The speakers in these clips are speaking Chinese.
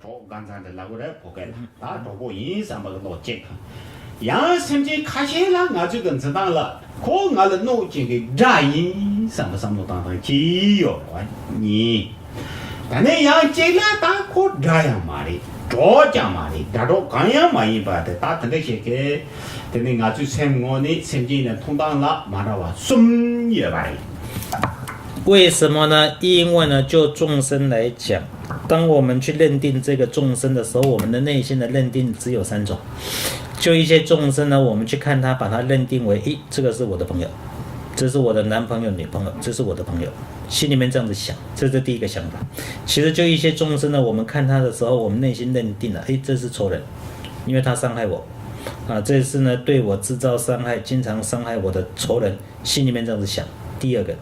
저 간산들 나고래 보게라 다 저거 인사 먹어 제 양 심지 카시라 가지고 전달라 고 나를 놓치게 자인 삼삼도 당당 지요 니 근데 양 제가 다고 자야 말이 저자 말이 다도 가야 많이 봐도 다 되게 근데 아주 생원이 심지는 통당라 말아와 숨예 봐이 为什么呢？因为呢，就众生来讲，当我们去认定这个众生的时候，我们的内心的认定只有3种。就一些众生呢，我们去看他，把他认定为，这个是我的朋友，这是我的男朋友、女朋友，这是我的朋友，心里面这样子想，这是第一个想法。其实就一些众生呢，我们看他的时候，我们内心认定了，这是仇人，因为他伤害我，这是呢对我制造伤害、经常伤害我的仇人，心里面这样子想。第二个，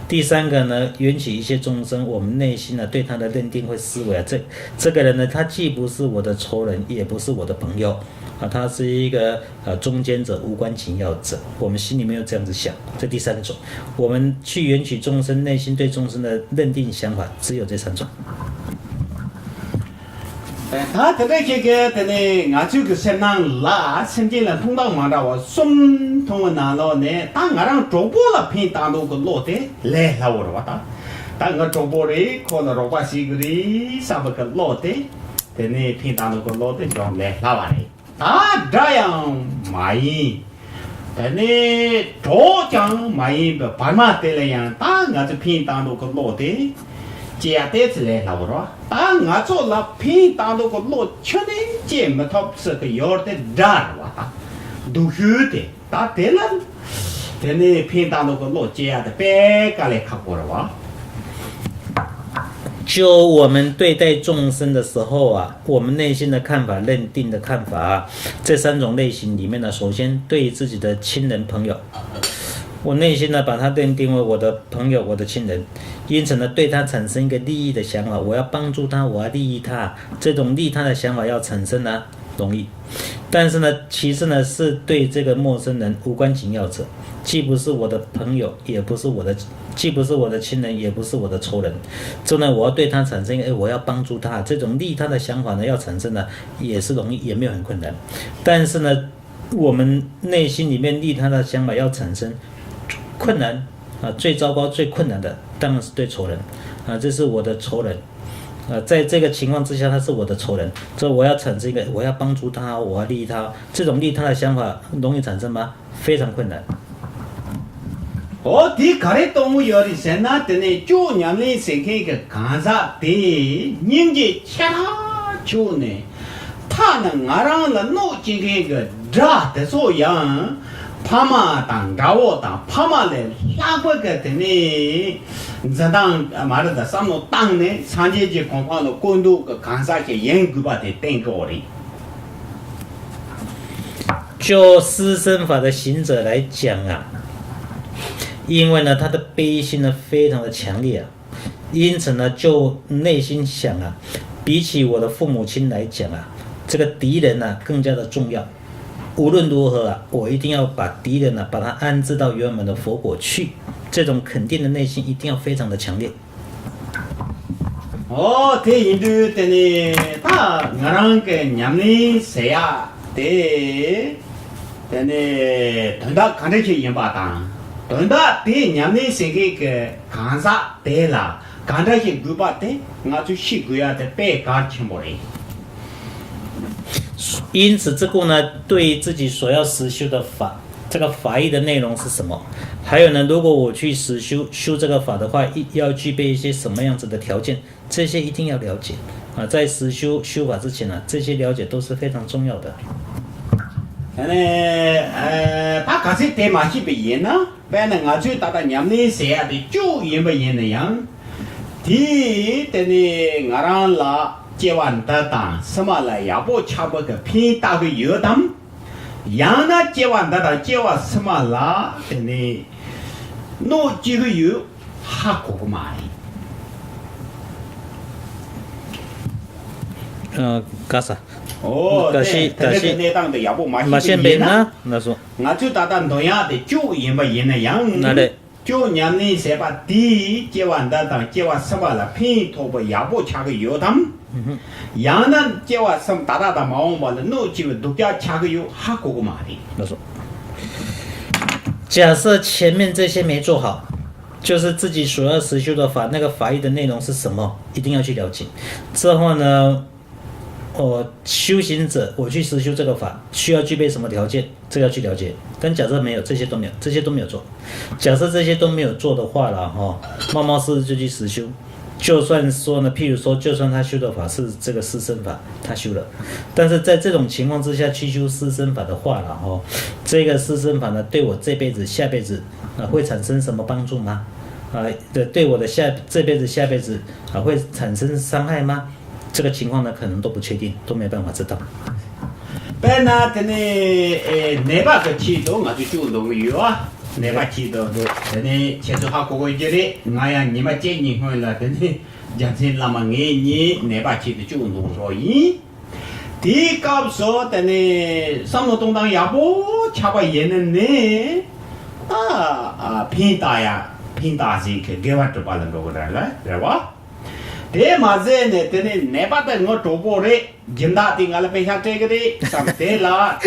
第三个呢，缘起一些众生，我们内心呢对他的认定会思维这个人呢，他既不是我的仇人，也不是我的朋友他是一个中间者、无关紧要者，我们心里面又这样子想，这第3种。我们去缘起众生内心对众生的认定想法，只有这3种。他这个的呢，我就个先让拉，甚至呢，通到嘛的我送通拿了呢，当我让周波了偏当到个落的来了我了哇，当我周波的可能罗巴西个的啥不个落的，的呢偏当到个落的就来了哇嘞，这样买。的呢，这样买不白马的了样，当我就偏当到个落的。接得起来了我说，当我做了偏当那个落圈的，这么他是个有的热哇，都有的，打得了，的呢偏当那个落接的别个来看过了哇。就我们对待众生的时候我们内心的看法、认定的看法这3种类型里面呢，首先对自己的亲人朋友。我内心呢，把他认定为我的朋友、我的亲人，因此呢，对他产生一个利益的想法，我要帮助他，我要利益他，这种利他的想法要产生呢，容易。但是呢，其次呢，是对这个陌生人、无关紧要者，既不是我的朋友，也不是我的，既不是我的亲人，也不是我的仇人，这呢，我要对他产生一个，我要帮助他，这种利他的想法呢，要产生呢，也是容易，也没有很困难。但是呢，我们内心里面利他的想法要产生。困难最糟糕、最困难的当然是对仇人这是我的仇人在这个情况之下，他是我的仇人，这我要产生一个，我要帮助他，我要利益他，这种利他的想法容易产生吗？非常困难。第个的动物有的是那的呢，就娘的是这个干啥的，人家恰就呢，他呢俺让了弄这个热的作样。帕马当找我当帕马来拉过个的呢，这当马的上头当呢，长期就光光的关注个干啥去研究把的定个的。就施身法的行者来讲因为呢他的悲心呢非常的强烈因此呢就内心想比起我的父母亲来讲这个敌人更加的重要。无论如何我一定要把敌人把他安置到圆满的佛果去，这种肯定的内心一定要非常的强烈。这印度的呢，他我让个娘呢谁的呢，等到看着去引把当，等到的娘呢谁个看啥的啦，看着去古巴的，我就习惯的白干全部嘞。因此这个呢，对自己所要实修的法，这个法义的内容是什么？还有呢，如果我去实修这个法的话，要具备一些什么样子的条件？这些一定要了解在实修法之前这些了解都是非常重要的。他可是对马戏不严呢，反正我就打到娘呢谁的就严不严那样，第的呢我让了。接完的当什么了？要不差不个偏大个油当，让那接完的当接完什么了？的呢，弄几个油还过买。干啥？但是那当的要不买现边呢？那说，我就打到同样的就严不严那样。那嘞。就让你先把地接完的当接完什么了，拼头不也不掐个油汤，让人接完什么大大的毛毛的，弄几个都叫掐个油，还过个嘛的。没错。假设前面这些没做好，就是自己所要实修的法，那个法义的内容是什么，一定要去了解。之后呢，修行者我去实修这个法，需要具备什么条件，这个要去了解。但假设没有，这些都没有做。假设这些都没有做的话了冒冒失就去实修。就算说呢，譬如说，就算他修的法是这个四身法，他修了，但是在这种情况之下去修四身法的话了这个四身法呢，对我这辈子、下辈子会产生什么帮助吗？对我的这辈子、下辈子会产生伤害吗？这个情况呢，可能都不确定，都没办法知道。本来的呢，那把个气都我就主动有啊。那把气都，等你前头还过过节的，我呀你们建议回了，等你讲成那么你那把气的就弄说咦，第搞说等你上了东当亚波，恰把也能呢，偏大些去给我这把人多点了，对吧？这嘛子呢，等你那把的我做过的，今大定俺了背下这个的，上对了，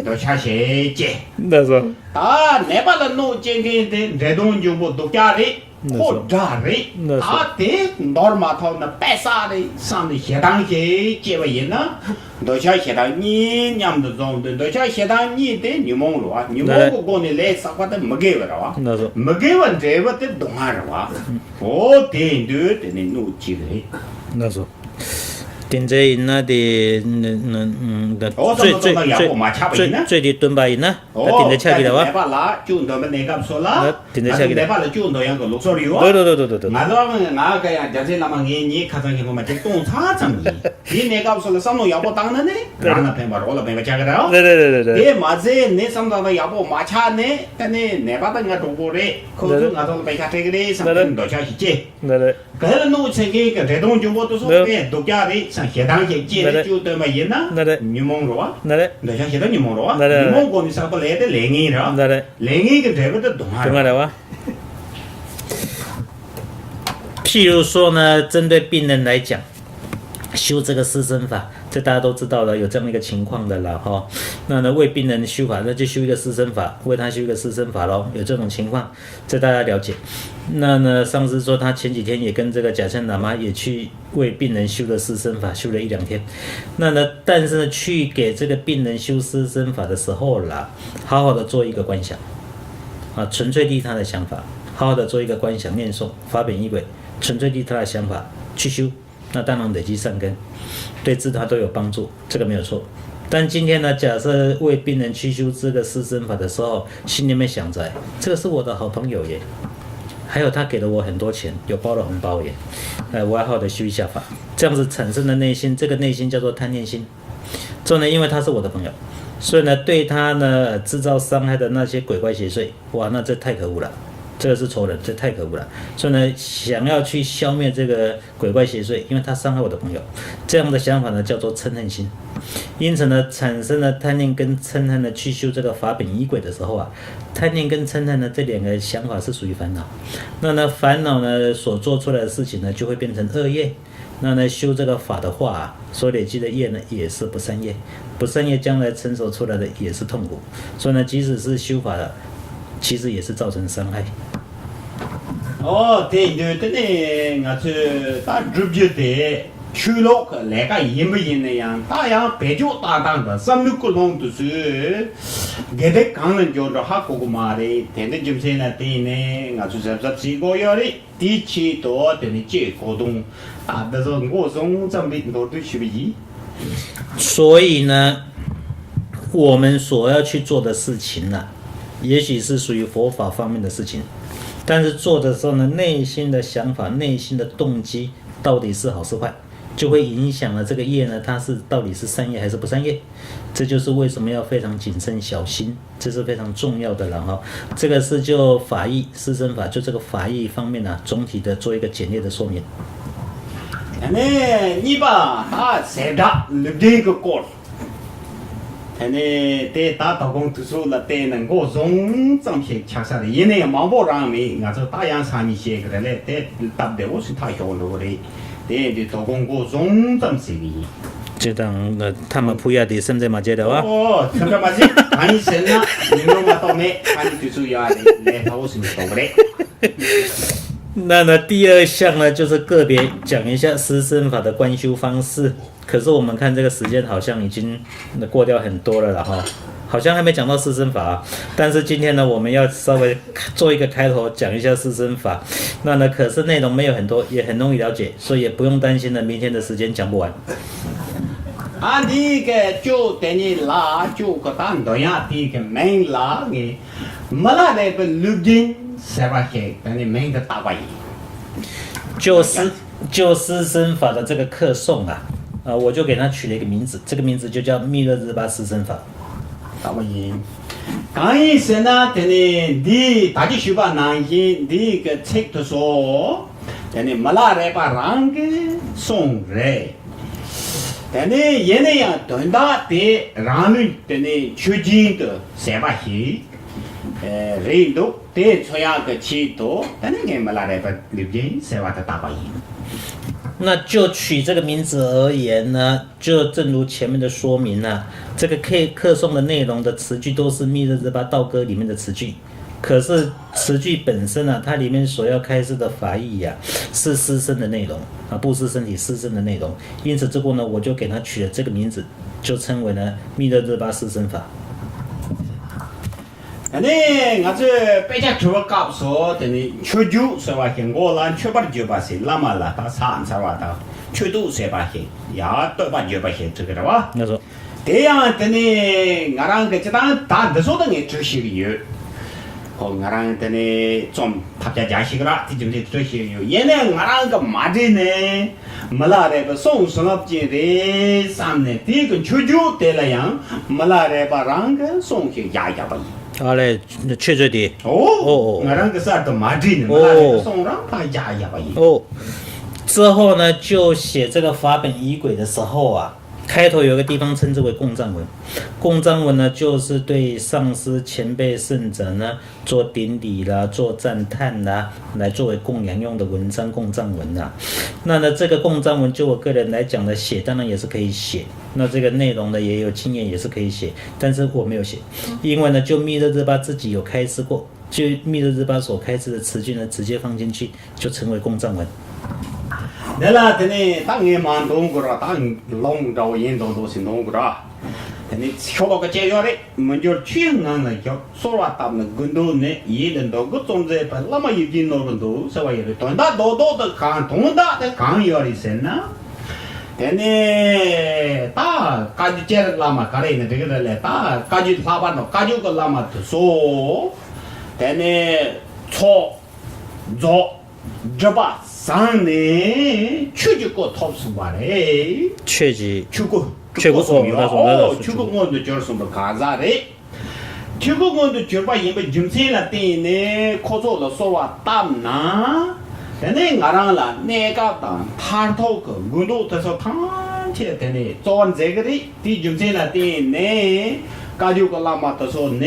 都下些节。那是。那把的弄这个的，这东就不都家的，好家的，的normal套那白啥的，上的学堂去接为人呢，都像学堂你娘的种的，都像学堂你的你蒙了啊，你蒙个过呢来啥话都没给我了啊，没给我这我的懂啊了啊，对你弄这个，那是。顶着赢了的，最低吨把赢了，顶着恰给了哇。那把啦，就那么那个说啦，顶着恰给了。那把了就那样个六十六啊。对。俺个呀，就是那么你看上去我们这东差正义，你那个说了上路要不当然呢，让他平把我了平把价格了。对。你嘛子你上到了要不马差呢，但你那把的俺中国的，可是俺到了白下这个的，上平多少去接。对。可是弄成个这东就我都说的，都家的。学堂去接的就对嘛人呐，你蒙着啊，那像现在你蒙着啊，你蒙过你上不来的来年了，来年个这个都懂啊。譬如说呢，针对病人来讲，修这个四身法，这大家都知道了，有这样的一个情况的了哈。那呢，为病人修法，那就修一个四身法，为他修一个四身法咯，有这种情况，这大家了解。那呢，上次说他前几天也跟这个贾胜喇嘛也去为病人修了四身法，修了1-2天。那呢，但是呢，去给这个病人修四身法的时候啦，好好的做一个观想，纯粹利他的想法，好好的做一个观想念诵法本仪轨，纯粹利他的想法去修，那当然累积善根，对治他都有帮助，这个没有错。但今天呢，假设为病人去修这个四身法的时候，心里面想着，这个是我的好朋友耶。还有他给了我很多钱，有包了红包耶，我要好好的修一下法，这样子产生的内心，这个内心叫做贪念心。之后呢，因为他是我的朋友，所以呢，对他呢制造伤害的那些鬼怪邪祟，哇，那这太可恶了，这个是仇人，这太可恶了。所以呢，想要去消灭这个鬼怪邪祟，因为他伤害我的朋友，这样的想法呢叫做嗔恨心。因此呢，产生了贪念跟嗔恨呢，去修这个法本仪轨的时候啊，贪念跟嗔恨呢这2个想法是属于烦恼。那呢，烦恼呢所做出来的事情呢，就会变成恶业。那呢，修这个法的话所累积的业呢，也是不善业。不善业将来成熟出来的也是痛苦。所以呢，即使是修法的，其实也是造成伤害。对呢，我是打直接的。去了个那个赢不赢那样，大洋白酒大当的，什么各种都是，给的刚人叫做哈哥哥妈的，天天就是那天呢，我就是14个月的，第7多等你接活动，但是我从这边都去不起。所以呢，我们所要去做的事情呢，也许是属于佛法方面的事情，但是做的时候呢，内心的想法、内心的动机到底是好是坏？就会影响了这个业呢，它是到底是善业还是不善业？这就是为什么要非常谨慎小心，这是非常重要的了哈。这个是就法义四身法，就这个法义方面呢，总体的做一个简略的说明。你把谁的这个过，呢，在打打工读书了，在能够从正片吃下来，因为忙不上面，俺这大洋上你写个来，在打的我是他小路的，在打工过从正些的。这当他们不要的现在嘛觉得哇。哦，现在嘛是看医生了，你们嘛到没？看你读书要的，来他我是懂不嘞？那第二项呢，就是个别讲一下师生法的观修方式。可是我们看这个时间好像已经过掉很多了哈，好像还没讲到师生法。但是今天呢，我们要稍微做一个开头，讲一下师生法。那呢，可是内容没有很多，也很容易了解，所以也不用担心了，明天的时间讲不完。啊，第一个就等你拉就个单独呀，第一个没拉的，没拉的个录音是吧？些等你没个大关系。就师生法的这个课诵啊，我就给他取了一个名字，这个名字就叫密勒日巴师生法。大关系。刚一生呢，等你大家学吧，南京第一个册的说，等你没拉的把让给送来。但呢，现在呀，等到的让人等呢出境的三把戏，人多的出样个气多，但是俺们拿来把留进三把的大把戏。那就取这个名字而言呢，就正如前面的说明啊，这个课诵的内容的词句都是密勒日巴道歌里面的词句。可是词句本身啊，它里面所要开示的法义啊，是师生的内容啊，布施身体师生的内容。因此这个呢，我就给它取了这个名字，就称为呢密勒日巴师生法。那我这北家出搞说的呢，出酒是吧？我啦出把酒把些，那么啦，他三是吧？他出都是把些，呀，都把酒把些这个的吧？那说，这样的呢，我让个这当大的说的呢，这些个有。我让的呢，从他家家些个啦，这就是这些有。原来我让个嘛的呢，没啦的个送上了进的上呢，第一个出酒得了样，没啦的把让个送去压压吧。好嘞，确实的。我让个啥都嘛的呢，没啦的送让他压压吧。之后呢，就写这个法本仪轨的时候啊。开头有个地方称之为供赞文，供赞文呢，就是对上师前辈圣者呢做顶礼啦、做赞叹啦，来作为供养用的文章供赞文啦。那呢，这个供赞文就我个人来讲的写，当然也是可以写。那这个内容呢，也有经验也是可以写，但是我没有写，因为呢，就密勒日巴自己有开示过，就密勒日巴所开示的词句呢，直接放进去就成为供赞文。那啦，等你当年忙东个啦，当龙朝严重都是东个啦。等你敲了个解药的，我们就全安了叫，说话他们更多呢，一人多个种子把那么有劲多人多，是吧？有的短大多多的看，短大的看药的神呐。等你打家就接了那么家里呢，这个来打家就老板了，家就个那么的说，等你错做这把。上呢，出去过套书吧嘞，出去过哦，出过我都叫什么干啥嘞？出过我都叫把因为今天了点呢，可做了说话打呐，现在我让了那个当他头个，我都他说他去的呢，做完这个的，第今天了点呢。家就个拉嘛，他说呢，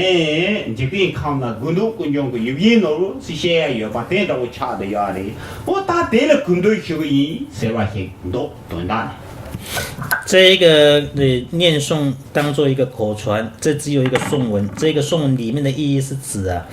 这边看了，更多观众个有烟咯，是些有把电到我查的呀的，我打电了更多这个烟，是吧？很多多大？这个念诵当做一个口传，这只有一个颂文。这个颂文里面的意义是指啊，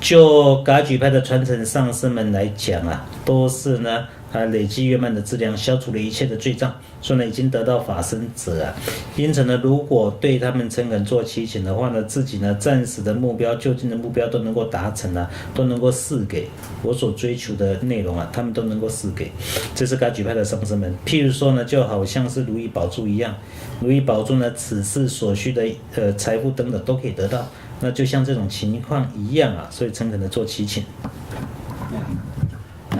就噶举派的传承上师们来讲啊，都是呢累积圆满的质量，消除了一切的罪障，所以呢已经得到法身者啊。因此呢，如果对他们诚恳做祈请的话呢，自己呢暂时的目标、就近的目标都能够达成啊，都能够赐给我所追求的内容啊，他们都能够赐给。这是噶举派的上师们。譬如说呢，就好像是如意宝珠一样，如意宝珠呢，此世所需的财富等等都可以得到。那就像这种情况一样啊，所以诚恳的做祈请。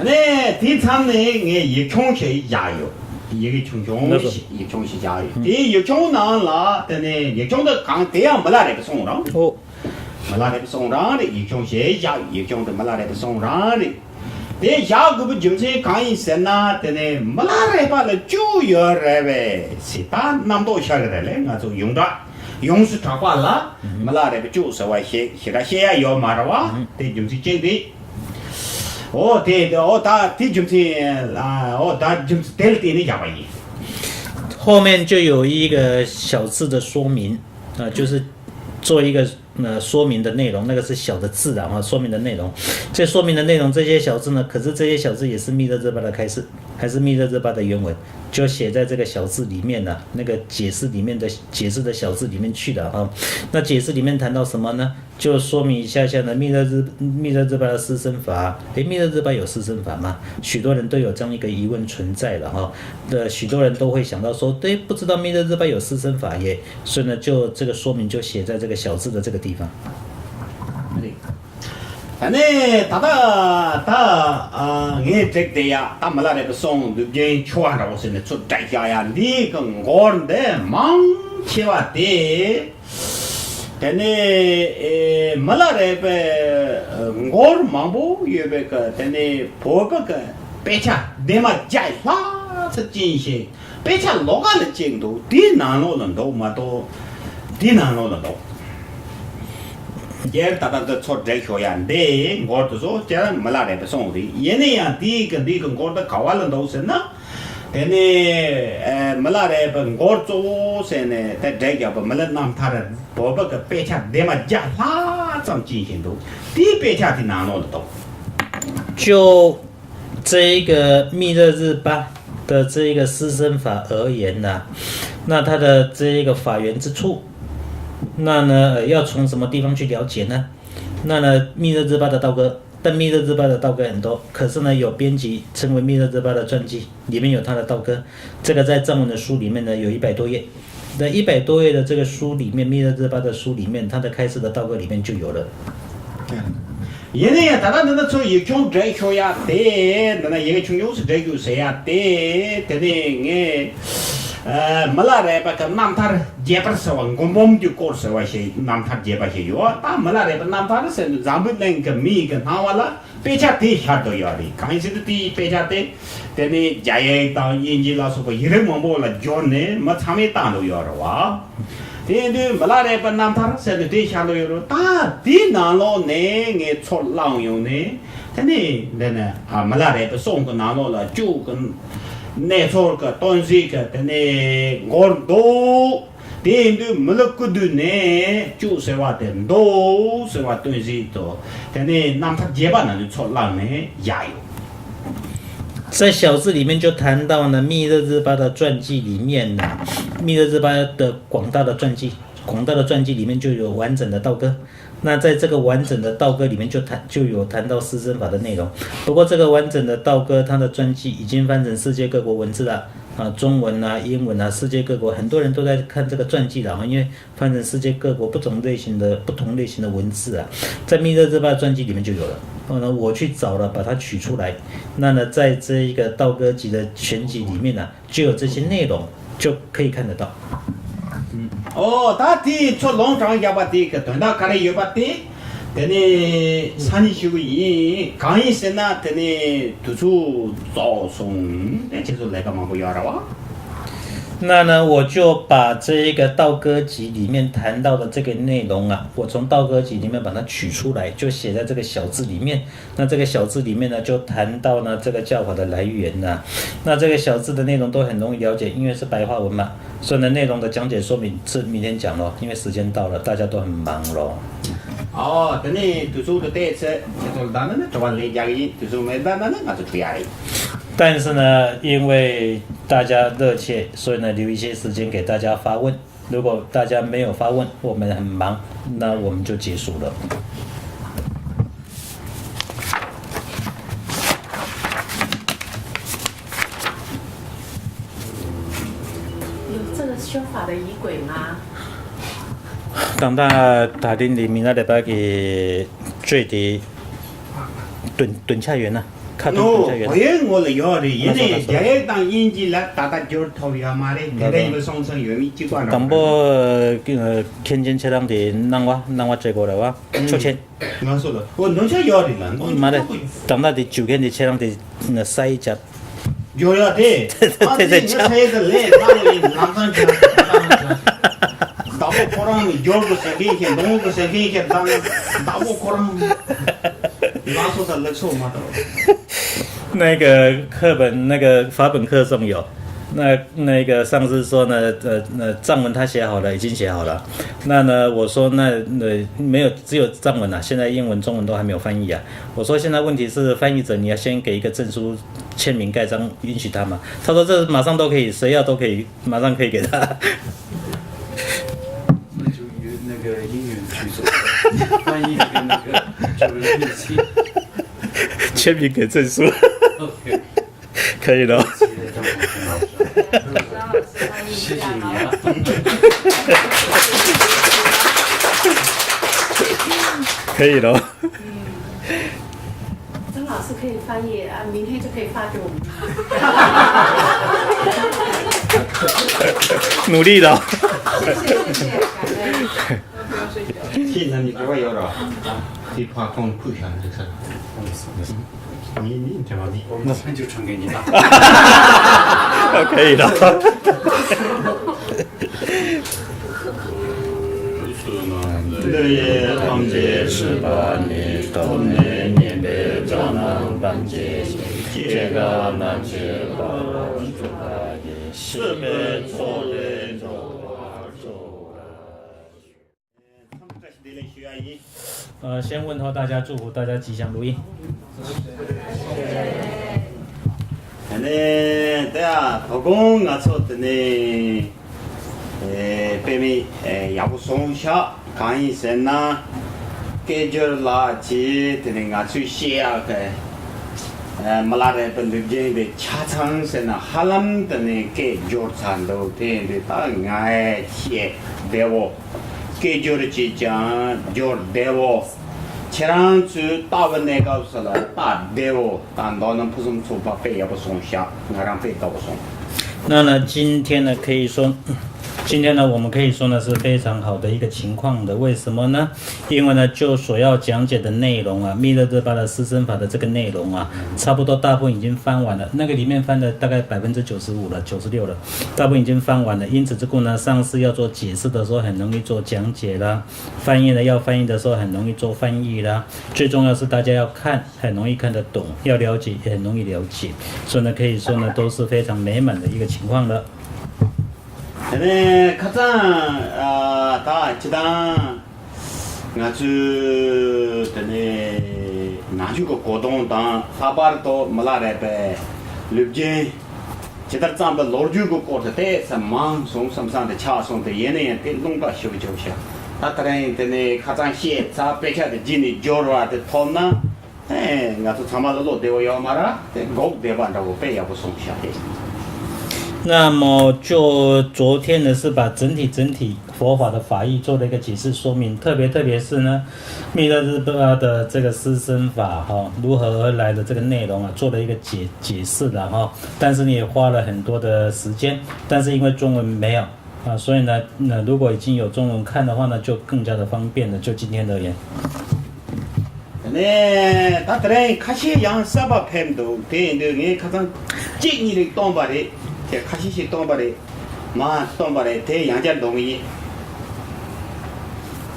那第三呢，也穷些加油，一个穷些，也穷些加油。第一穷难了，但呢，也穷的刚这样没拿来个送上，没拿来个送上的，也穷些加油，也穷的没拿来个送上的。第下个不就是刚一生呐，但呢，没拿来把那就要来呗，是打那么多下来嘞，我就用着。勇士插挂了，没拉的不就是我写要嘛的哇，这就是真的。哦，对，哦，这就是啊，哦，这就是对的那家伙耶。后面就有一个小字的说明就是做一个说明的内容，那个是小的字说明的内容。这说明的内容这些小字呢，可是这些小字也是密勒日巴的开示，还是密勒日巴的原文，就写在这个小字里面那个解释里面的解释的小字里面去的那解释里面谈到什么呢？就说明一下呢，密勒日巴的施身法，密勒日巴有施身法吗？许多人都有这样一个疑问存在了许多人都会想到说，对，不知道密勒日巴有施身法耶，所以呢，就这个说明就写在这个小字的这个地方。反正我这个呀，他们那个送的人穿着我现在出在家呀，你跟我的忙起话的，但呢没那个我忙不有那个，但呢婆个个白茶你嘛加拉是真些，白茶老干的进度，地难路人都嘛都，地难路人都。也大家都出这学样的，我就说这没拉来不送的，因为呀，第一个我的考完了都是呢，但呢，没拉来不我做些呢，在这个不没了那他的，包括个白茶的嘛加拉这么进行都，第白茶的难弄得到。就这一个密勒日巴的这一个施身法而言那它的这一个法源之处。那呢，要从什么地方去了解呢？那呢，密勒日巴的道歌，但密勒日巴的道歌很多，可是呢，有编辑称为密勒日巴的传记，里面有他的道歌。这个在藏文的书里面呢，有100多页。那100多页的这个书里面，密勒日巴的书里面，他的开示的道歌里面就有了。因为呀，大家那从一穷这学呀的，那一个穷又是这个谁呀的，的呢没拉来把个南塔接把是往我们就搞是话些南塔接把些有啊，但没拉来把南塔是咱们那个米跟他完了，白家地下都要的，刚是的地白家地，的呢家也当研究老师个一人忙不了教呢，没参与当都要的哇。这没拉来把南塔是地下都要的，但地南路呢，我出浪用呢，的呢没拉来把送个南路了，就跟。那错个东西个的呢，我都点都没了个的呢，就是话的都是话东西多，的呢，那他结巴那就错浪呢也有。在小字里面就谈到呢，密勒日巴的传记里面密勒日巴的广大的传记里面就有完整的道歌。那在这个完整的道歌里面就有谈到施身法的内容。不过这个完整的道歌，它的传记已经翻成世界各国文字了中文英文世界各国很多人都在看这个传记了因为翻成世界各国不同类型的文字在密勒日巴传记里面就有了。然后呢，我去找了，把它取出来。那呢，在这一个道歌集的全集里面就有这些内容，就可以看得到。他的做农场也把的个，等到家里也把的，等你产修营，刚一生等你读书早送，就是那个忙不要了哇。那呢，我就把这一个道歌集里面谈到的这个内容我从道歌集里面把它取出来，就写在这个小字里面。那这个小字里面呢，就谈到呢这个教法的来源那这个小字的内容都很容易了解，因为是白话文嘛，所以呢内容的讲解说明是明天讲咯，因为时间到了，大家都很忙咯。等你读书的第一次，就是当然呢，做完累家的，读书没当然呢，那就出来了。但是呢，因为大家热切，所以呢留一些时间给大家发问。如果大家没有发问，我们很忙，那我们就结束了。有这个修法的仪轨吗？当大打定里面那礼拜给最低蹲下员我来要的，因为这当演技了，大就头要嘛的，现在因为上升有机关了。当不天津车辆的让我这个了哇，出钱。我说了，我弄下要的了，妈的，当大的9天的车辆的塞一家。有要的，对，车子来，哪里南上去，到不 코랑 jor고 생기게 농고 생기게 당 다보 코랑 라소다 렉소 마도 那个课本那个法本课中有。那个上次说呢，藏文他写好了，已经写好了。那呢，我说那没有，只有藏文啊，现在英文、中文都还没有翻译啊。我说现在问题是翻译者你要先给一个证书，签名盖章，允许他嘛。他说这马上都可以，谁要都可以，马上可以给他。那就与那个英语去做翻译跟那个就是日期，签名给证书， OK， 可以了。谢谢你啊。可以了。曾老师可以翻译啊，明天就可以发给我们。努力了。谢谢，感恩。不用睡觉。现在你这个有了，你怕空不想这事。你这么的，那就传给你了。可以了。네, 황제 스바니 돈네 니베 전왕 반제 제가 난제가 주가게 시베 초레先问候大家，祝福大家吉祥如意。네, 내가 도공 가서더니 빼미 야부송샤 강의세나 깨절라지 드는 가수 시야게 말라레 번득제데 차창세나 할람 드는 깨절산도 되는데 다 나의 시에 대고 깨절지장 절 대고 체랑주 다원내 가서라 다 대고 단 너는 무슨 소파 빼야부송샤 나랑 빼다부송 那呢，今天呢，可以说，今天呢，我们可以说呢是非常好的一个情况的。为什么呢？因为呢，就所要讲解的内容啊，密勒日巴的施身法的这个内容啊，差不多大部分已经翻完了。那个里面翻的大概95%了，96%了，大部分已经翻完了。因此，这个呢，上次要做解释的时候很容易做讲解啦，翻译呢要翻译的时候很容易做翻译啦。最重要是大家要看，很容易看得懂；要了解，也很容易了解。所以呢，可以说呢，都是非常美满的一个情况了。 네, 가장 다 지당 나주 드네 나주고 고동당 사바르도 말아레베 릅제 제달 잠바 로르주고 코르테 삼망 송삼산데 차송데 예네에 롱가 쇼쇼샤 다트레인 드네 가장 시에 자 베차데 지니 조르와데 톰나 에 나도 참말로 되어요 말아 고 대반다고 빼야고 송샤 那么就昨天呢，是把整体佛法的法义做了一个解释说明，特别是呢，密勒日巴的这个施身法如何而来的这个内容啊，做了一个解释的但是你也花了很多的时间，但是因为中文没有啊，所以呢，如果已经有中文看的话呢，就更加的方便了。就今天而言。 네, 다들 카시 양 사바 팸도 대인들이 가장 찌니를 똥바리 카시시 똥바리 마 똥바리 대 양자 동이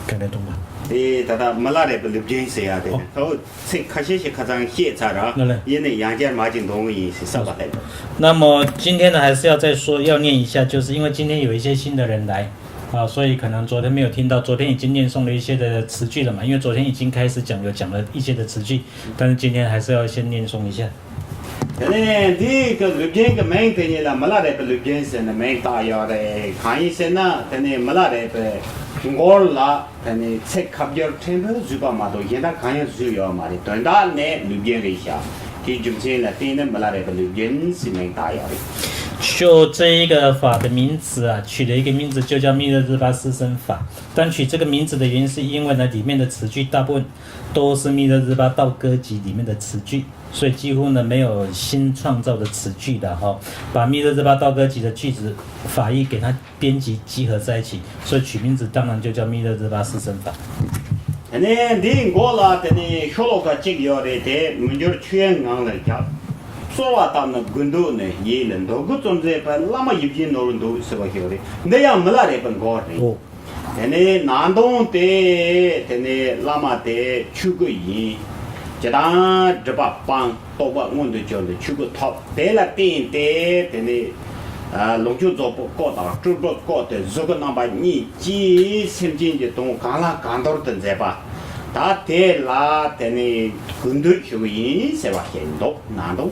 改来懂吧？ 이 다다 말라레 블립진스야 돼. 또 카시시 가장 희차라 얘네 양자 마진 동이 사바 해. 那么今天呢，还是要再说，要念一下，就是因为今天有一些新的人来。 所以可能昨天没有听到，昨天已经念诵了一些的词句了嘛，因为昨天已经开始讲了一些的词句，但是今天还是要先念诵一下。네, 그 르겐 그 맹테니라 말라레 르겐스나 맹타야레 카이세나 테네 말라레 ngorla 테네 책 갑절 템버 주바마도 얘나 가야 주요 말이 된다네 르겐 리샤 이 좀세나 테네 말라레 르겐 시맹타야레 就这一个法的名字啊，取了一个名字就叫密勒日巴施身法。但取这个名字的原因是因为呢，里面的词句大部分都是密勒日巴道歌集里面的词句，所以几乎呢没有新创造的词句的把密勒日巴道歌集的句子法义给它编辑集合在一起，所以取名字当然就叫密勒日巴施身法。 네, 네 고라 테네 쇼로가 찍여레 데 문저 추행강을 자. 소와타는 군도네 예는도 그 존재 바 라마 입진 노른도 서버히오리 내야 말아레 번 거리 tene nandong te tene lama te chugu yin jadang jaba pang toba ngundu jole chugu top te la tin te tene longchu zopo ko da zhubo ko te zogo namba ni ji semjin je dong gala gandor den zeba da te la tene gundu chugu yin seba hendo nandong。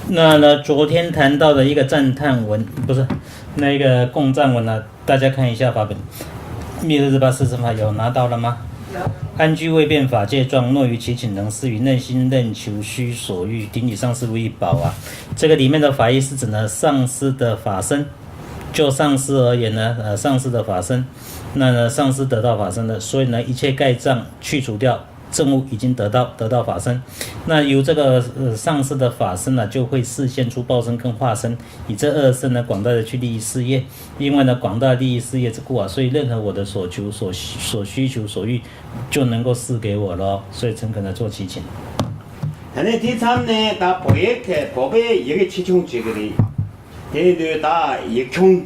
那呢，昨天谈到的一个赞叹文，不是那个共赞文呢、大家看一下法本，密勒日巴四圣法有拿到了吗？安居未变法界状，若于其请能施于内心任求须所欲，顶礼上师如意宝啊。这个里面的法义是指呢上师的法身，就上师而言呢，上师的法身，那呢上师得到法身了，所以呢一切盖障去除掉。证物已经得到法身，那由这个上师的法身呢，就会示现出报身跟化身，以这二身呢广大的去利益事业。因为呢广大利益事业之故啊，所以任何我的所求、所需求、所欲，就能够施给我了。所以诚恳的做祈请。那第三呢，他不也开宝贝一个七穷这个的，对对，他一穷。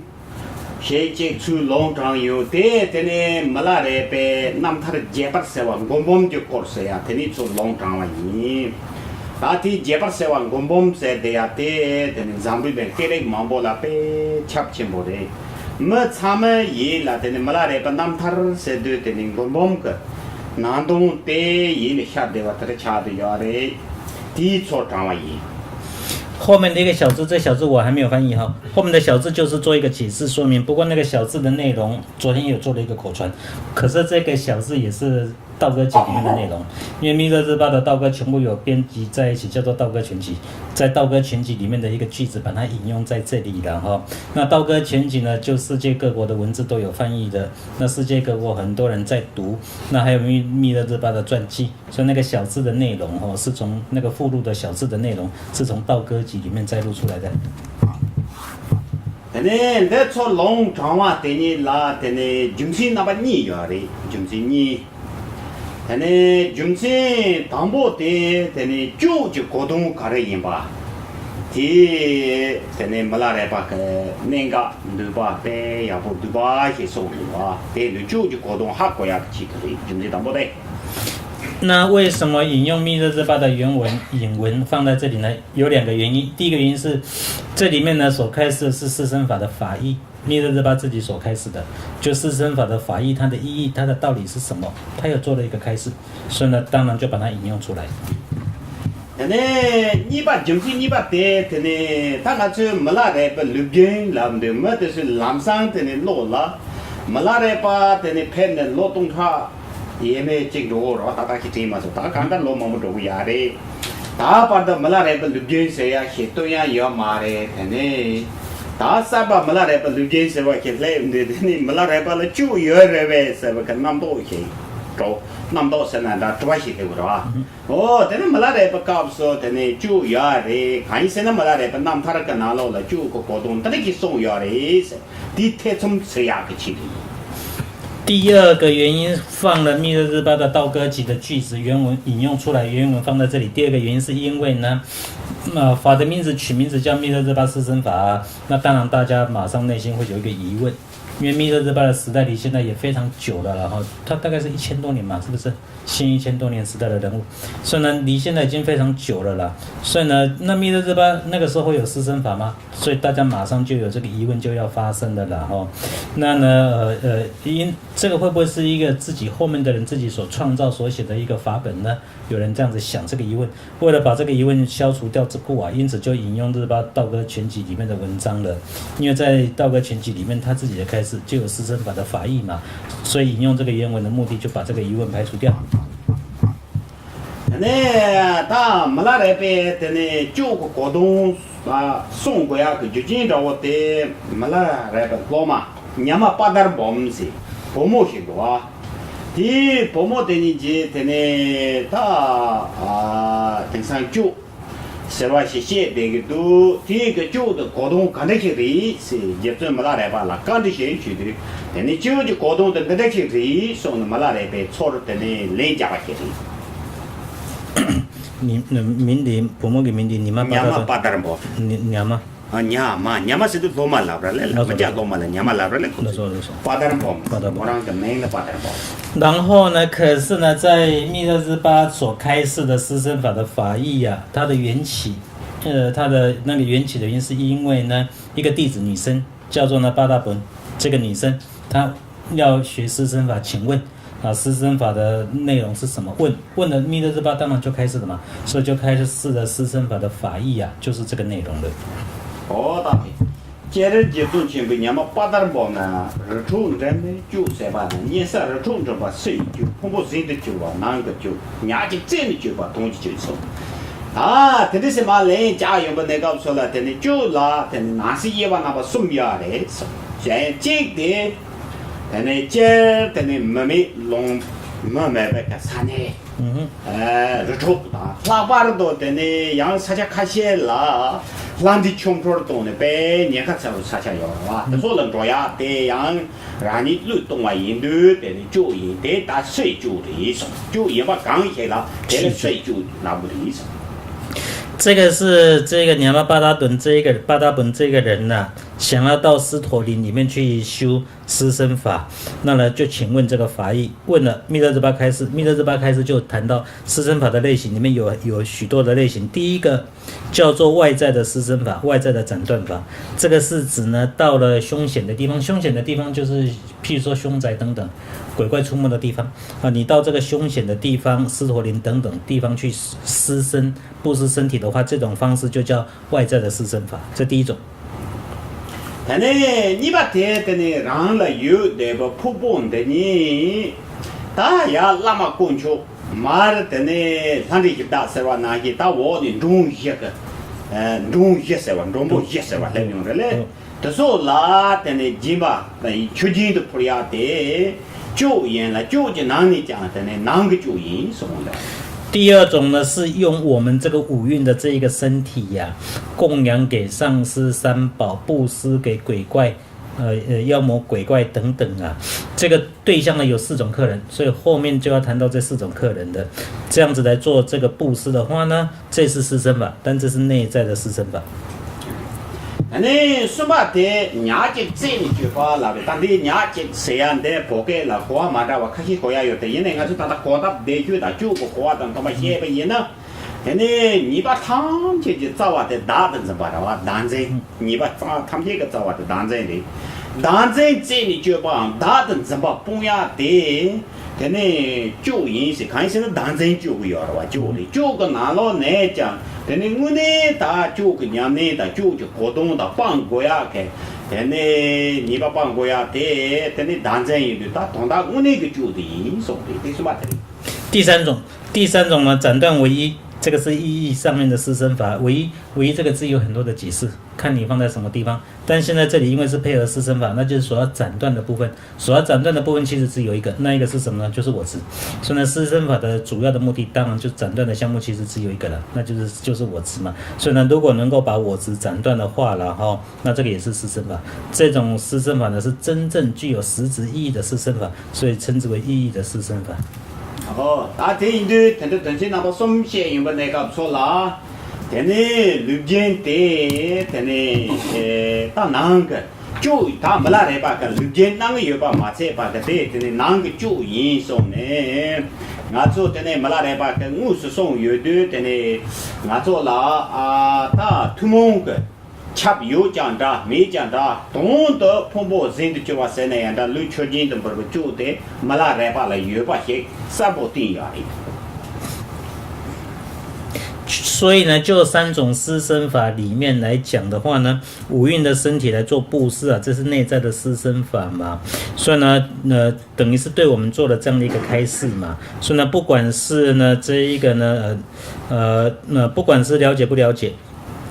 谁接触long长有的，这里没啦的被那么他的结巴些话，公公就搞些呀，这里做 long 长了你，那的结巴些话，公公些的呀的，这里咱们边给了忙不啦被插进不的，没他们也啦，这里没啦的被那么他些的这里公公个，南东的也里下的话，他的插的呀的，的做长了你。后面的一个小字，这小字我还没有翻译哈。后面的小字就是做一个解释说明，不过那个小字的内容，昨天有做了一个口传，可是这个小字也是道歌集里面的内容，因为密勒日巴的道歌全部有编辑在一起，叫做道歌全集，在道歌全集里面的一个句子，把它引用在这里了哈。那道歌全集呢，就世界各国的文字都有翻译的，那世界各国很多人在读，那还有密勒日巴的传记，所以那个小字的内容哈，是从那个附录的小字的内容，是从道歌集里面摘录出来的。那那做 long 长话，等你啦，等你就是那把你要的，就是你。那就是当部的，那就沟通搞得赢吧。ที่แต่เมื่อไรบ้างก็เนี่ยก็ดูบ้าเป้ยาพูดูบ้าที่ส่งดูบ้าแต่ดู就沟通好过呀，去可以，就是当部的。那为什么引用密勒日巴的原文引文放在这里呢？有两个原因。第一个原因是，这里面呢所开示的是四生法的法义，密勒日巴自己所开示的，就四生法的法义，它的意义、它的道理是什么，他有做了一个开示，所以呢，当然就把它引用出来。你把就是你把的，他那是没拉来把路边làm的，没得是làm sang落了，没拉来把拍的落动它。也没进入，然后大去听嘛，说大刚刚落毛不着呀的，大把的没拉来不路边谁呀，些都呀要骂的，呢，大三把没拉来不路边谁话些来的，呢没拉来把了就要的呗，是不？跟那么多些，着那么多些呢，那多些的不是吧？哦，没拉来不搞说，就要的，看现在没拉来不那么他的跟哪了就个活动，他那个送要的是，地铁从谁呀个去的？第二个原因放了密勒日巴的道歌集的句子原文引用出来，原文放在这里。第二个原因是因为呢，法的名字取名字叫密勒日巴四生法，那当然大家马上内心会有一个疑问，因为密勒日巴的时代离现在也非常久了，然后他大概是1000多年嘛，是不是？新1000多年时代的人物，所以呢，离现在已经非常久了啦。所以呢，那密勒日巴那个时候有四生法吗？所以大家马上就有这个疑问就要发生的了哈。那呢，因这个会不会是一个自己后面的人自己所创造所写的一个法本呢？有人这样子想这个疑问，为了把这个疑问消除掉之故啊，因此就引用日巴道歌全集里面的文章了。因为在道歌全集里面，他自己的开示就有四生法的法义嘛，所以引用这个原文的目的就把这个疑问排除掉。他没拉来呗，就个活动啊，送过呀，就经常我的没拉来呗，老嘛，你嘛把点包么子，包么些个啊？第包么的你就他登上就，是吧？谢谢这个都，第个就的活动干这些的是也准没拉来吧？那干这些去的，你就活动的那些的，送的没拉来呗，错了的来家吧些的。你明年婆婆给明年你妈八达人不？你妈 냐마 세도 로마 라브라래 맞아 로마라 냐마 라브라래 那时候就说。 파다르봄 뭐랑 그 메인의 파다르봄 然后呢，可是呢，在密勒日巴所开示的施身法的法义啊，它的缘起，它的那个缘起的原因是因为呢，一个弟子女生叫做呢巴达本，这个女生她要学施身法，请问啊，施身法的内容是什么？问了密勒日巴，当然就开始了嘛，所以就开始了施身法的法义啊，就是这个内容的。接着就从前边냐마 파다르봄呢日出人呢就塞巴呢年三日出这把水就碰不人的就啊哪个就伢就真的就把东西就说啊这里是嘛人家有不那个说了这里就啦这里哪是一万那把送呀嘞现这个这里这里妹妹龙妹妹那个啥呢日出啊拉巴尔多这里让大家看些啦란디 총토르도네 베 녀카차로 사차요와 소런도야 대양 라니 루동와 인도 데니 조이 데다税주리서 조이바 강이라 데는税주拿不离手这个是这个娘巴巴达顿这个巴达本这个人呐、想要到斯陀林里面去修施身法，那呢就请问这个法义，问了密勒日巴开示，密勒日巴开示就谈到施身法的类型里面有许多的类型，第一个叫做外在的施身法，外在的斩断法，这个是指呢到了凶险的地方，凶险的地方就是譬如说凶宅等等鬼怪出没的地方啊，你到这个凶险的地方，斯陀林等等地方去施身布施身体的话，这种方式就叫外在的施身法，这第一种。但呢你把这的呢让了有那个瀑布的呢大呀那么工作马的呢他这个大是吧那个大我的中一个中一是吧中不一是吧来用的嘞这时候啦的呢基本那出境的不了的救援了救济哪里讲的呢哪个救援什么的第二种呢，是用我们这个五蕴的这一个身体呀、供养给上师三宝，布施给鬼怪，妖魔鬼怪等等啊。这个对象呢有4种客人，所以后面就要谈到这4种客人的，这样子来做这个布施的话呢，这是施身法，但这是内在的施身法。那说嘛的，伢就真就把那个，但是伢就这样的，不给那花嘛的，我看起好像有的，因为俺是他花的得就他就不花的，他妈写不赢呢。那你把汤就找啊的大的怎么的哇？当真，你把他们这个找啊的当真的，当真这里就把大的怎么不呀的？那就因是看现在当真就不要了哇，就的就个拿了来讲。但是我呢，他就个娘呢，他就活动的帮过呀，给，但是你把帮过呀，对，但是当真有的，他同他我那个就的说的，这是嘛的。第三种呢，斩断唯一，这个是意义上面的施身法。唯一这个字有很多的解释，看你放在什么地方。但现在这里因为是配合施身法，那就是所要斩断的部分。所要斩断的部分其实只有一个，那一个是什么呢？就是我执。所以呢，施身法的主要的目的，当然就斩断的项目其实只有一个了，那就是我执嘛。所以呢，如果能够把我执斩断的话，然后那这个也是施身法。这种施身法呢，是真正具有实质意义的施身法，所以称之为意义的施身法。大天的，等于那么松懈，因为那个不错啦。但是路边的，但是到哪个就他没来把个路边哪个有把马车把个的，但是哪个就应送呢？俺做的呢没来把个50送有的，但是俺做了啊，他土蒙个。恰有讲的没讲的，懂得碰不人的就话是那样的，路出人的不是就的，没拉来把了有把些三不定呀的。所以呢，就3种施身法里面来讲的话呢，五蕴的身体来做布施啊，这是内在的施身法嘛。所以呢，等于是对我们做了这样的一个开示嘛。所以呢，不管是呢这一个呢，不管是了解不了解。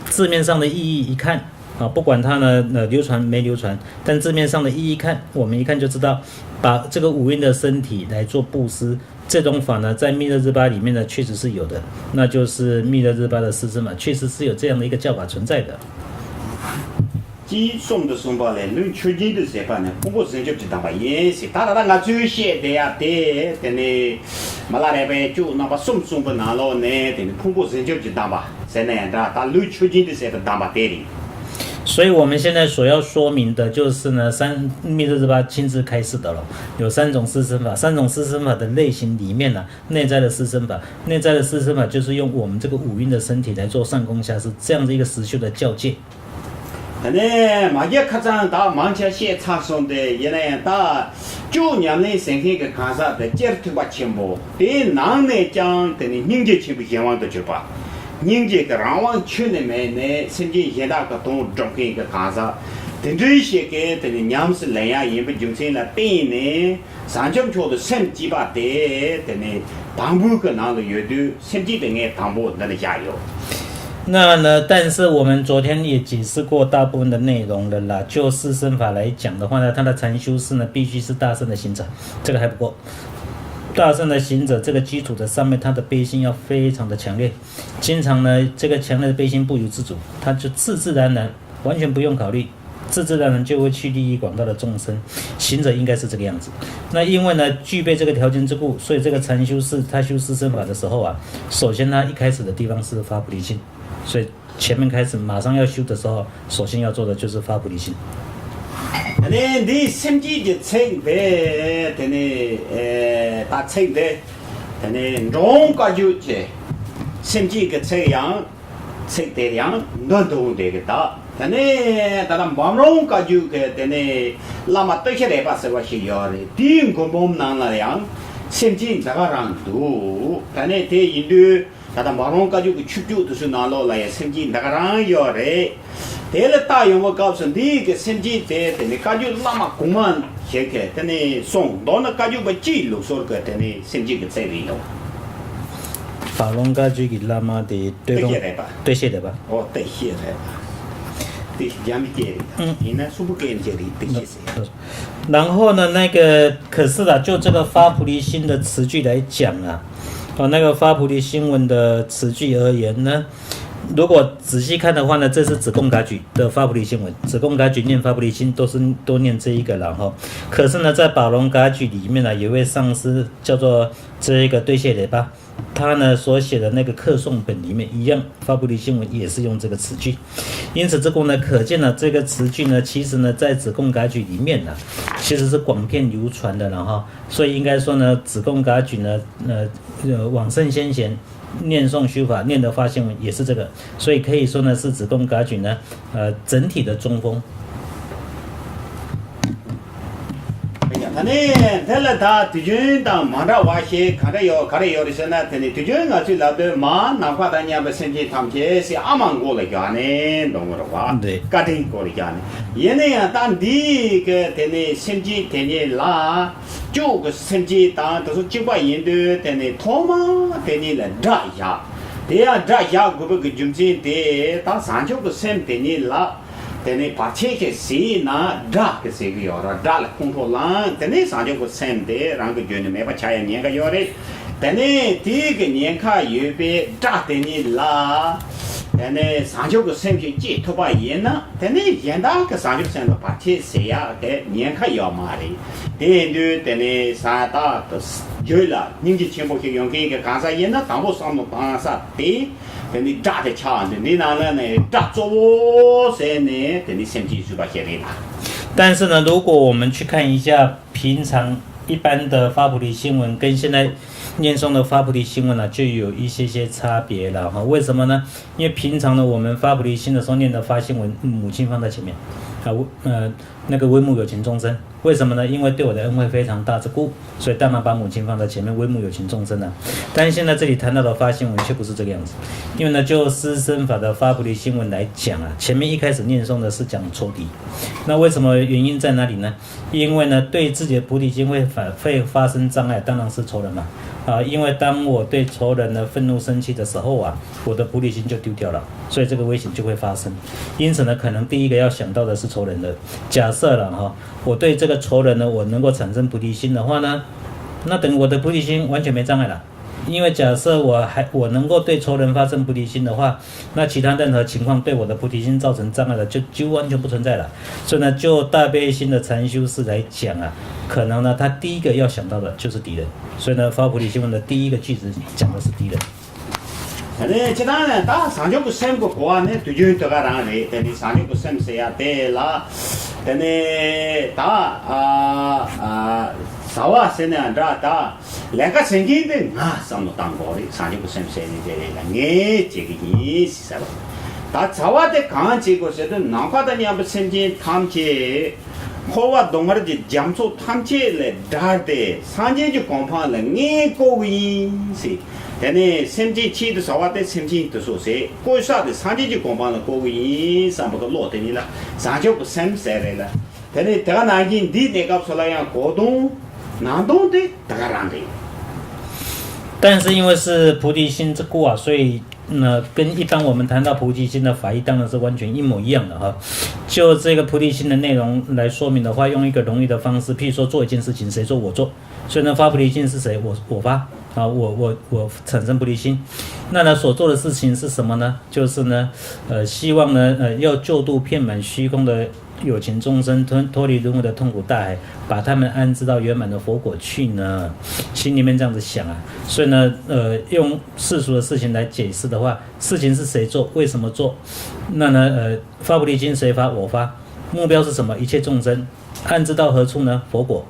字面上的意义一看啊，不管它呢流传没流传，但字面上的意义看，我们一看就知道，把这个五蕴的身体来做布施，这种法呢，在密勒日巴里面呢确实是有的，那就是密勒日巴的施身法，确实是有这样的一个教法存在的。即送的送吧嘞，路出人的时候呢，不过人就知道吧，也是大俺最些的呀的，等你没拉来呗，就那把送不拿了呢，等你不过人就知道吧。在那样的，他路出境的时候，当把带领。所以我们现在所要说明的就是呢，密勒日巴亲自开示的了，有3种施身法，3种施身法的类型里面呢，内在的施身法，内在的施身法就是用我们这个五蕴的身体来做上供下施，这样的一个实修的教戒。那马家客栈到芒家县插送的，原来到9年内申请个干啥的，接着把钱包，对男的讲的呢，人家钱不希望的就把。人家个让往去那边呢，甚至现在个东中间一个干啥，等这些个等你娘是来呀，也不就成了对呢，上江桥的身几把的，等你当铺个那个乐队，甚至等于当铺那里加油。那呢？但是我们昨天也解释过大部分的内容了啦。就施身法来讲的话呢，它的禅修士呢必须是大圣的行者，这个还不够。大圣的行者这个基础的上面，他的悲心要非常的强烈，经常呢这个强烈的悲心不由自主，他就自自然然，完全不用考虑，自自然然就会去利益广大的众生。行者应该是这个样子。那因为呢具备这个条件之故，所以这个禅修士他修施身法的时候啊，首先他一开始的地方是发菩提心。所以前面开始马上要修的时候，首先要做的就是发菩提心。你甚至就称的，等你打称的，等你容个就这，甚至个这样，称的样，那都得个打。等你打到忙容个就个，等你那么对起来把什么需要的，第一个我们那样，甚至这个人都，等你对印度。다다 마롱 가지고 축주도서 나로라에 생기 나가랑 요래 대래 따용고 값은디 그 생기 대대 가지고 라마 공만 해게 되네 송 너는 가지고 뭐 지로 소르게 되네 생기 그 세리요 마롱 가지고 라마 대对谢的吧对谢的对讲解的那是不给人解的对谢然后呢那个可是啊就这个发菩提心的词句来讲啊那个发菩提心文的词句而言呢，如果仔细看的话呢，这是子贡嘎举的发菩提心文，子贡嘎举念发菩提心都念这一个然后，可是呢，在宝龙嘎举里面呢，有位上师叫做这一个对谢雷巴，他呢所写的那个课诵本里面一样，发菩提心文也是用这个词句，因此这个呢，可见呢这个词句呢，其实呢在子贡嘎举里面呢，其实是广遍流传的然后，所以应该说呢，子贡嘎举呢，往生先贤念诵修法念的发心文也是这个，所以可以说呢是子贡嘎举呢，整体的中锋。呢，他了他对军当马上瓦些看着有的时候呢，对军啊，最老的马，哪怕大家不生气，他们这是阿芒过来讲呢，懂我的话，对，家庭过来讲呢，因为啊，当地个对呢，生气对呢啦，就个生气当都是几百人的对呢，他妈对呢来抓一下，对呀，抓一下，我不个军事对，当三九个生对呢啦。tene pache ke si na dra ke se ge yora dra la control la tene sa jo ko sem de rang ge jön me pa cha ya nyen ga yore tene ti ge nyen kha yu be dra tene la tene sa jo ko sem ji ji to ba yin na tene yin da ke sa jo sem ba pache se ya de nyen kha yo ma ri de de tene sa ta yo la ning ji chen bo ke yong ge ge ga sa yin na dang bo sam no ba sa de等你炸的枪的，你拿了呢炸做些呢，等你身体是把些的。但是呢，如果我们去看一下平常一般的发菩提心文跟现在念诵的发菩提心文呢，就有一些差别了哈。为什么呢？因为平常呢，我们发菩提心的时候念的发心文，母亲放在前面，那个微目有情众生。为什么呢？因为对我的恩惠非常大之故，所以当然把母亲放在前面，微目有情众生啊。但是现在这里谈到的发心文却不是这个样子，因为呢，就施身法的发菩提心文来讲啊，前面一开始念诵的是讲仇敌，那为什么原因在哪里呢？因为呢，对自己的菩提心会发生障碍，当然是仇人嘛。因为当我对仇人呢愤怒生气的时候啊，我的菩提心就丢掉了，所以这个危险就会发生。因此呢，可能第一个要想到的是仇人的。假设了哈，我对这个仇人呢，我能够产生菩提心的话呢，那等我的菩提心完全没障碍了。因为假设我能够对仇人发生菩提心的话，那其他任何情况对我的菩提心造成障碍的就完全不存在了。所以呢，就大悲心的禅修士来讲啊，可能呢他第一个要想到的就是敌人。所以呢，发菩提心文的第一个句子讲的是敌人。 근데 지난해 다 상주고 셈고 고안에 두준 들어가라네. 근데 상주고 셈세야 돼라. 근데 사와세네 안다다 내가 생긴데 상도 당고리 상주고 셈세네 되라. 네 지기 시사로. 다 자와데 강한 지고서든 나파다니 한번 생긴 탐지 호와 동아리 잠소 탐지를 다데 산제주 공판을 네 고위시 근데 샘지 치도 사와데 샘지도 소세 고사데 산제주 공판을 고위 삼버가 로데니라 산조고 샘세레라 근데 내가 나긴 네 내가 설라야 고동 나동데 다가란데 但是因为是菩提心之故啊，所以跟一般我们谈到菩提心的法义当然是完全一模一样的哈。就这个菩提心的内容来说明的话，用一个容易的方式，譬如说做一件事情，谁做我做，所以呢发菩提心是谁？我发啊，我产生菩提心。那呢所做的事情是什么呢？就是呢希望呢要救度遍满虚空的有情众生脱离轮回的痛苦大海，把他们安置到圆满的佛果去呢，心里面这样子想啊，所以呢用世俗的事情来解释的话，事情是谁做，为什么做？那呢发菩提心谁发？我发。目标是什么？一切众生安置到何处呢？佛果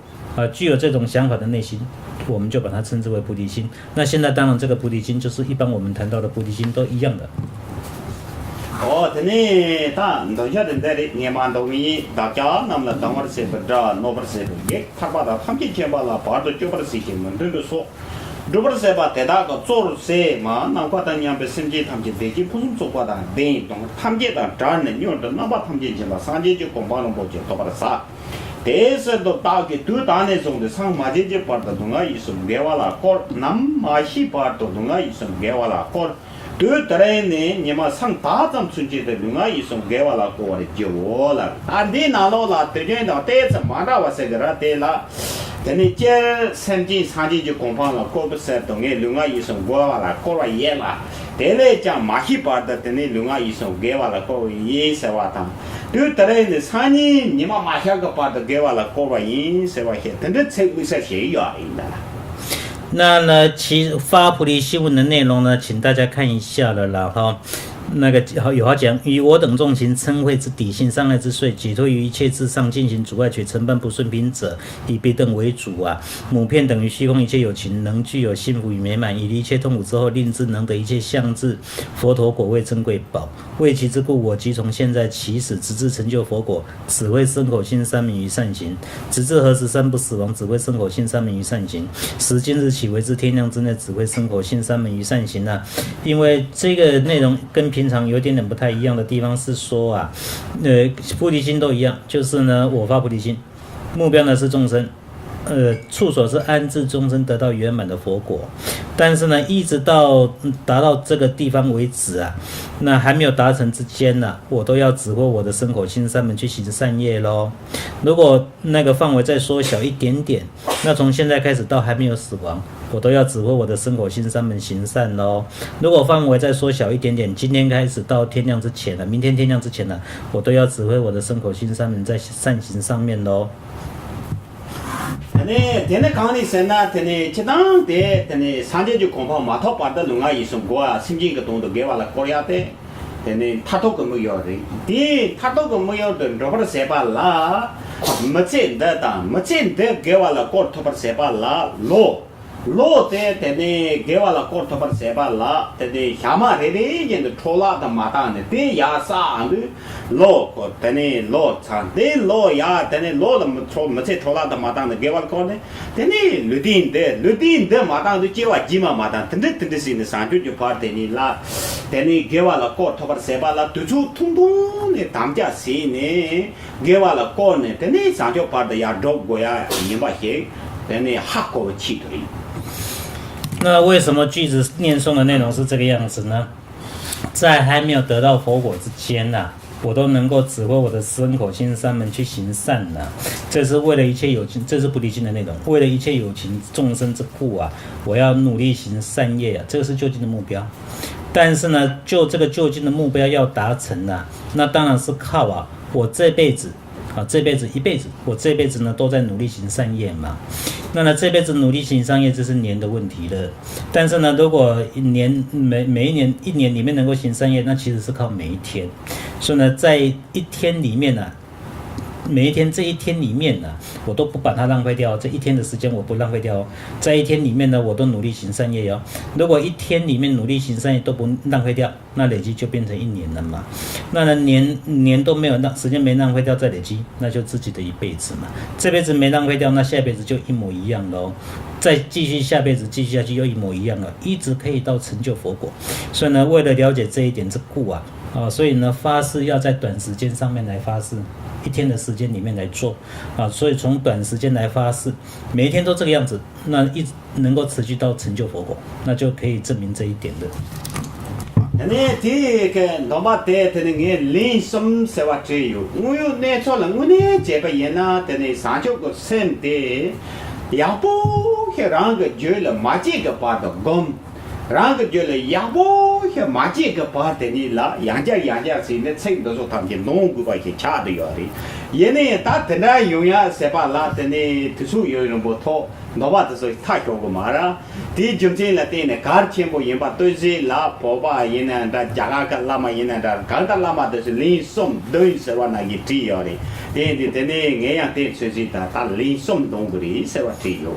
具有这种想法的内心，我们就把它称之为菩提心。那现在当然这个菩提心就是一般我们谈到的菩提心都一样的。근데 다 너희들이 내만 동이 다자 남나 당월세 버다 노버세 게 타바다 함께 제발라 바도 쪼버세 기면 늘어서 도버세 바 대다가 쪼르세 마 나과다냐 베심지 탐지 대기 무슨 쪼과다 대동 함께다 다는 요도 나바 탐지 제바 산지지 공부하는 거지 도버사 대세도 다게 두 단에 정도 상마제제 바다 동아 있음 개와라 꼴남 마시 바도 동아 있음 개와라 꼴 그 तरह निमा संग ताजम सुनचे ते लुंगा इसो गेवाला को वाले जोला आदि नालो ला तेजे न ते समारा वसे गरा तेला तने जे संजी साजी जो कंपन ला को बसे तंगे लुंगा इसो गोवाला को वा येला तेले जा माही पाद तने लुंगा इसो गेवाला को ये सेवाता 그 तरह सानी निमा माहिया का पाद गेवाला को वा ये सेवा हे तने छे विसे हे या इंदा那呢，发菩提心文的内容呢，请大家看一下了啦哈。那个有话讲，以我等众情嗔恚之底性障碍之祟，解脱于一切之上进行阻碍，且承办不顺品者，以彼等为主啊。母片等于虚空一切有情，能具有幸福与美满，以离一切痛苦之后，令之能得一切相至佛陀果位珍贵宝。为其之故，我即从现在起始，直至成就佛果，只会身口心三明于善行，直至何时三不死亡，只会身口心三明于善行。时今日起为至天亮之内，只会身口心三明于善行啊。因为这个内容跟平常有点不太一样的地方是说啊，菩提心都一样，就是呢，我发菩提心，目标呢是众生，处所是安置众生得到圆满的佛果，但是呢，一直到达到这个地方为止啊，那还没有达成之间呢，我都要指挥我的身口心三门去行善业咯。如果那个范围再缩小一点点，那从现在开始到还没有死亡，我都要指挥我的身口心三门行善咯。如果范围再缩小一点点，今天开始到天亮之前了，明天天亮之前了，我都要指挥我的身口心三门在善行上面咯。तेने कहानी से ना तेने चितां ते तेने सांझे जो कंपा माथा पाता लुंगा इसम गोआ सिंजी के तो गे वाला कोरियाते तेने थातो को मुयो रे ती थातो को मुयो तो रोबर सेपा ला मचे दे गे वाला कोर थपर सेपा ला लो ते तेने गे वाला कोर थपर सेपा ला तेने श्यामा रे ये ठोला द माता ने ते या सा लो को तेने लो छान ते लो या तेने लो मचे ठोला द माता ने गे वाला कोर ने तेने लुदीन दे माता ने जेवा जिमा माता तेने सिने सांजु जो पार तेने ला तेने गे वाला कोर थपर सेपा ला तुजु तुंदु ने तामजा सी ने गे वाला कोर ने तेने सांजु पार द या डॉग गोया निबा हे तेने हाको ची तोई那为什么句子念诵的内容是这个样子呢？在还没有得到佛果之间啊，我都能够指挥我的身口心三门去行善啊，这是为了一切有情，这是菩提心的内容。为了一切有情众生之故啊，我要努力行善业啊，这个是究竟的目标。但是呢，就这个究竟的目标要达成啊，那当然是靠啊，我这辈子啊，这辈子一辈子，我这辈子呢都在努力行善业嘛。那呢，这辈子努力行善业，这是年的问题了。但是呢，如果每一年里面能够行善业，那其实是靠每一天。所以呢，在一天里面呢、每一天这一天里面呢、我都不把它浪费掉，这一天的时间我不浪费掉哦。在一天里面呢，我都努力行善业哦。如果一天里面努力行善业都不浪费掉，那累积就变成一年了嘛。那呢年都没有时间没浪费掉，再累积，那就自己的一辈子嘛。这辈子没浪费掉，那下辈子就一模一样了哦。再继续下辈子继续下去又一模一样了，一直可以到成就佛果。所以呢，为了了解这一点之故啊，所以呢，发誓要在短时间上面来发誓。一天的时间里面来做啊，所以从短时间来发誓，每一天都这个样子，那一直能够持续到成就佛果，那就可以证明这一点的。呢，这个老爸的那个灵心是话只有，我有那错了，我呢这个人呢，的那三九个生的，要不是让个觉了马这个把的工。然后就来要不些马这个把的你啦，杨家是那称的时候他们弄过去掐的要的，因为他的那用呀是把啦的呢，特殊有人不拖，老爸的时候他说过嘛啦，第中间了的呢，gar全部人把都是啦，爸爸人呢，他家个拉嘛人呢，他刚他拉嘛都是零送都是话那个只要的，的呢，俺样的就是他零送弄过的是话只有。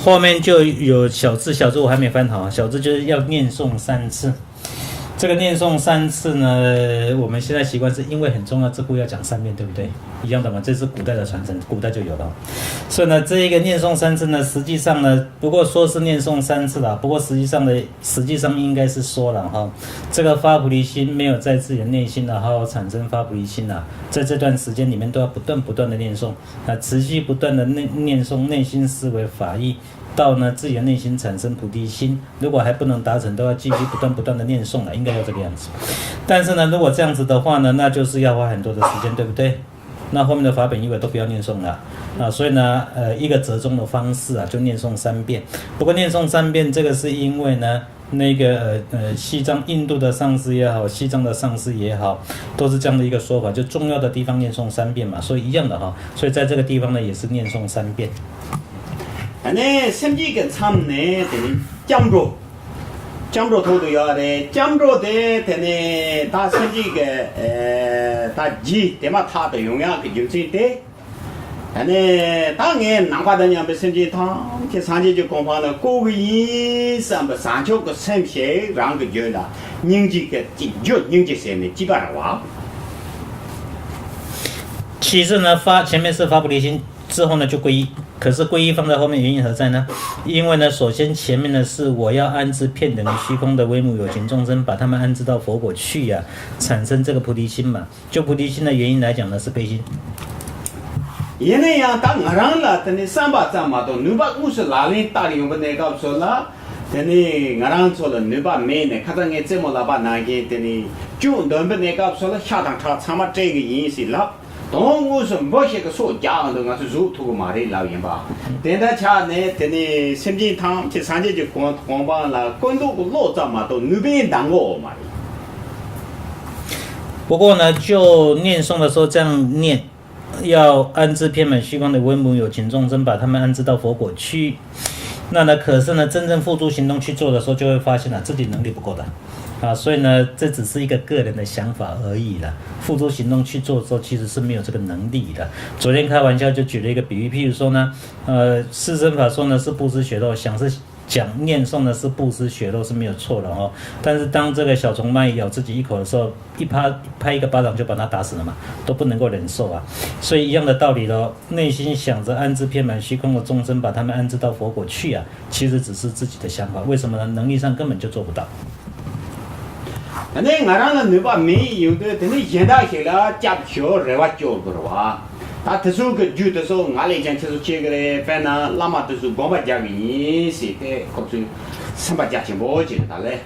后面就有小字我还没翻好，小字就是要念诵3次。这个念诵3次呢，我们现在习惯是因为很重要之故要讲3遍，对不对？一样的嘛，这是古代的传承，古代就有了。所以呢，这一个念诵3次呢，实际上呢，不过说是念诵3次啦，不过实际上应该是说了哈，这个发菩提心没有在自己的内心然后产生发菩提心啊，在这段时间里面都要不断的念诵啊，持续不断的念诵，内心思维法义。到呢自己的内心产生菩提心，如果还不能达成，都要继续不断的念诵了，应该要这个样子。但是呢，如果这样子的话呢，那就是要花很多的时间，对不对？那后面的法本义尾都不要念诵了啊，所以呢，一个折中的方式啊，就念诵3遍。不过念诵3遍，这个是因为呢，那个西藏印度的上师也好，西藏的上师也好，都是这样的一个说法，就重要的地方念诵3遍嘛，所以一样的哈。所以在这个地方呢，也是念诵3遍。呢，甚至个参呢，等江州头都要的，江州的等呢，他甚至个他鸡，对嘛，他的用样个就是的，呢，当然哪怕人家不甚至他，这上去就讲话了，各个医生不上去个生血，让个觉了，人这个人这些呢，基本上话。其实呢，前面是发菩提心，之后呢就皈依。可是皈依放在后面原因何在呢？因为呢，首先前面呢是我要安置遍等虚空的微母有情众生，把他们安置到佛果去呀，产生这个菩提心嘛。就菩提心的原因来讲呢，是悲心。因为呀，当我让了，等你300张嘛，都250拉人打的用不那个说了，等你我让说了200没呢，看到你这么老把那个等你就能不那个说了下趟他嘛这个意思了。动物是某些个所讲的，我是如图嘛的老人吧。等他家呢，等你甚至他去上街就光把了，更多个老早嘛都那边当我嘛。不过呢，就念诵的时候这样念，要安置遍满虚空的微母有情众生，把他们安置到佛果去。那呢，可是呢，真正付诸行动去做的时候，就会发现自己能力不够的。所以呢，这只是一个个人的想法而已啦。付诸行动去做的时候，其实是没有这个能力的。昨天开玩笑就举了一个比喻，譬如说呢，四身法说呢是布施血肉，想是讲念诵呢是布施血肉是没有错的哦。但是当这个小虫蚂蚁咬自己一口的时候，拍一个巴掌就把它打死了嘛，都不能够忍受啊。所以一样的道理咯，内心想着安置遍满虚空的众生，把他们安置到佛果去啊，其实只是自己的想法。为什么呢？能力上根本就做不到。那我让了200没有的，等你现在去了加票人话交不了啊。他特殊个住的时候，我来讲特殊这个嘞，反正那么都是光把家个人是的，告诉300家钱包去的嘞。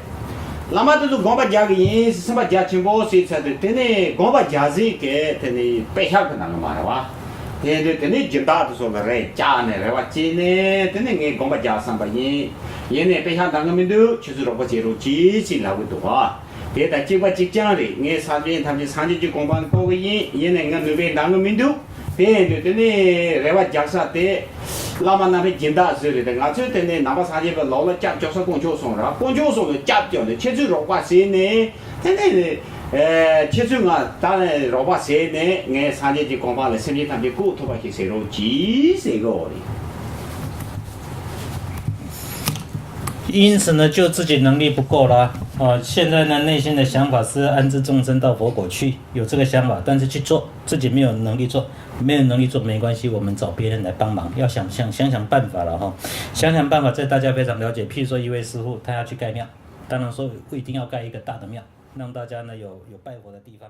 那么都是光把家个人是300家钱包是才的，等你光把家是给等你背下个那个嘛的哇。等你就大的说个嘞，家呢来话钱呢，等你我光把家300元，人呢背下那个面头，就是如果接入机器那个多啊。别的结果即将的，我上边他们上去就公办各个人，也能我那边当个民族，对的呢，来话讲啥的，那么那边见到是的，俺这的呢，哪怕啥地方老了家叫啥公交送了，公交送的家叫的，切出老话谁呢？真的。切出啊，当然老百姓呢，俺啥地就讲话了，身边他们过头把些谁肉几谁个的。因此呢，就自己能力不够啦，现在呢，内心的想法是安置众生到佛果去，有这个想法，但是去做，自己没有能力做，没有能力做没关系，我们找别人来帮忙，要想办法了哈，想办法，这大家非常了解。譬如说一位师傅，他要去盖庙，当然说不一定要盖一个大的庙，让大家呢有拜佛的地方。